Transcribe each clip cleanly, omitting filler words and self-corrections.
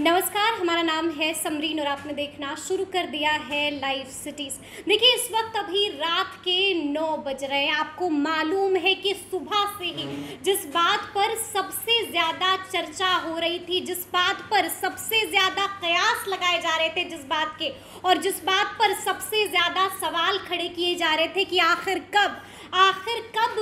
नमस्कार, हमारा नाम है समरीन और आपने देखना शुरू कर दिया है लाइव सिटीज़। देखिए, इस वक्त अभी रात के 9 बज रहे हैं। आपको मालूम है कि सुबह से ही जिस बात पर सबसे ज़्यादा चर्चा हो रही थी, जिस बात पर सबसे ज़्यादा कयास लगाए जा रहे थे, जिस बात के और जिस बात पर सबसे ज़्यादा सवाल खड़े किए जा रहे थे कि आखिर कब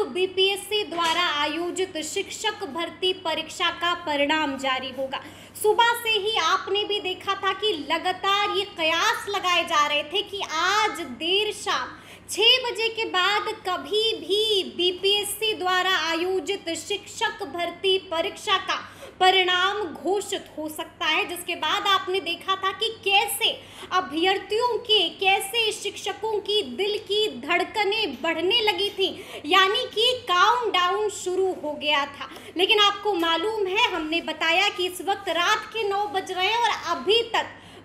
बीपीएससी द्वारा आयोजित शिक्षक भर्ती परीक्षा का परिणाम जारी होगा। सुबह से ही आपने भी देखा था कि लगातार ये कयास लगाए जा रहे थे कि आज देर शाम 6 बजे के बाद कभी भी बीपीएससी द्वारा आयोजित शिक्षक भर्ती परीक्षा का परिणाम घोषित हो सकता है। जिसके बाद आपने देखा था कि कैसे अभ्यर्थियों के, कैसे शिक्षकों की दिल की धड़कनें बढ़ने लगी थी, यानी कि काउंटडाउन शुरू हो गया था। लेकिन आपको मालूम है, हमने बताया कि इस वक्त रात के 9 बज रहे हैं और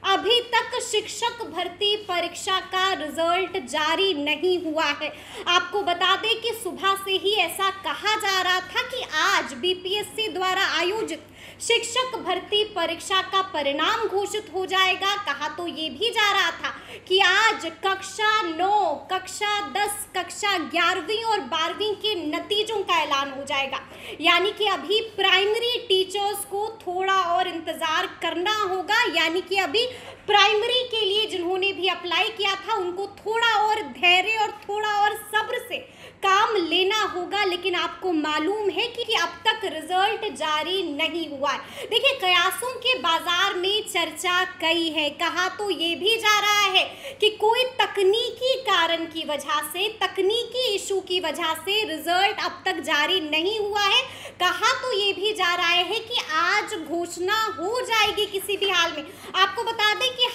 अभी तक शिक्षक भर्ती परीक्षा का रिजल्ट जारी नहीं हुआ है। आपको बता दें कि सुबह से ही ऐसा कहा जा रहा था कि आज बीपीएससी द्वारा आयोजित शिक्षक भर्ती परीक्षा का परिणाम घोषित हो जाएगा। कहा तो ये भी जा रहा था कि आज कक्षा 9, कक्षा 10, कक्षा 11वीं और 12वीं के नतीजों का ऐलान हो जाएगा। यानी कि अभी प्राइमरी टीचर्स को थोड़ा और इंतज़ार करना होगा। यानी कि अभी प्राइमरी के लिए जिन्होंने भी अप्लाई किया था उनको थोड़ा और धैर्य और थोड़ा और सब्र से काम लेना होगा। लेकिन आपको मालूम है कि अब तक रिजल्ट जारी नहीं हुआ है। देखिए, कयासों के बाजार में चर्चा कई है। कहा तो ये भी जा रहा है कि कोई तकनीकी कारण की वजह से, तकनीकी इशू की वजह से रिजल्ट अब तक जारी नहीं हुआ है। कहा तो ये भी जा रहा है कि आज घोषणा हो जाएगी किसी भी हाल में। आपको बता दें कि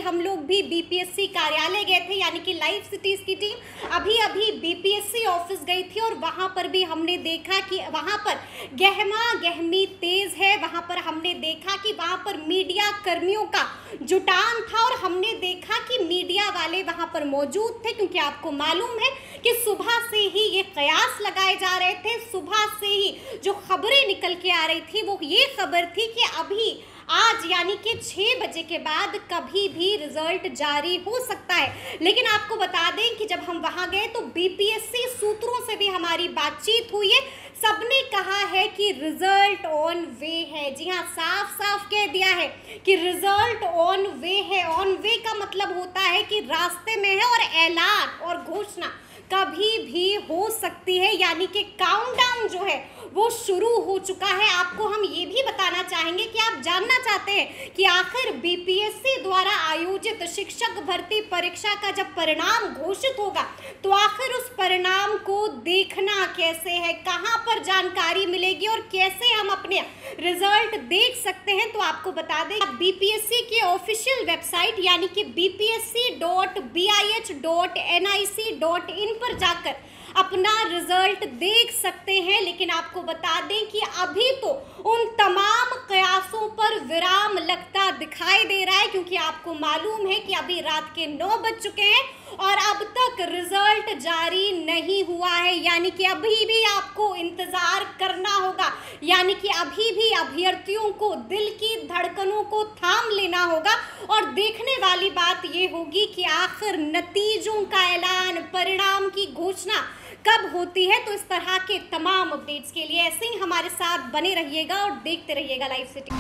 हम लोग भी बीपीएससी कार्यालय गए थे, यानी कि लाइव सिटीज़ की टीम अभी बीपीएससी ऑफिस गई थी और वहाँ पर भी हमने देखा कि वहाँ पर गहमा गहमी तेज है। वहाँ पर हमने देखा कि वहाँ पर मीडिया कर्मियों का जुटान था और हमने देखा कि मीडिया वाले वहाँ पर मौजूद थे, क्योंकि आपको मालूम है कि सुबह से ही ये कयास लगाए जा रहे थे। सुबह से ही जो खबरें निकल के आ रही थी वो ये खबर थी कि अभी आज यानी कि 6 बजे के बाद कभी भी रिजल्ट जारी हो सकता है। लेकिन आपको बता दें कि जब हम वहां गए तो बीपीएससी सूत्रों से भी हमारी बातचीत हुई है। सबने कहा है कि रिजल्ट ऑन वे है। जी हाँ, साफ साफ कह दिया है कि रिजल्ट ऑन वे है। ऑन वे का मतलब होता है कि रास्ते में है और ऐलान और घोषणा कभी भी हो सकती है। यानी कि काउंटडाउन जो है वो शुरू हो चुका है। आपको हम ये भी बताना चाहेंगे कि आप जानना चाहते हैं कि आखिर बीपीएससी द्वारा आयोजित शिक्षक भर्ती परीक्षा का जब परिणाम घोषित होगा तो आखिर उस परिणाम को देखना कैसे है, कहां पर जानकारी मिलेगी और कैसे हम अपने रिजल्ट देख सकते हैं। तो आपको बता दें, आप बीपीएससी के ऑफिशियल वेबसाइट यानी कि bpsc.bih.nic.in पर जाकर अपना रिजल्ट देख सकते हैं। लेकिन आपको बता दें कि अभी तो उन तमाम कयासों पर विराम लगता दिखाई दे रहा है, क्योंकि आपको मालूम है कि अभी रात के 9 बज चुके हैं और अब तक रिजल्ट जारी नहीं हुआ है। यानी कि अभी भी आपको इंतजार करना होगा। यानी कि अभी भी अभ्यर्थियों को दिल की धड़कनों को थाम लेना होगा और देखने वाली बात ये होगी कि आखिर नतीजों का ऐलान, परिणाम की घोषणा कब होती है। तो इस तरह के तमाम अपडेट्स के लिए ऐसे ही हमारे साथ बने रहिएगा और देखते रहिएगा लाइव सिटी।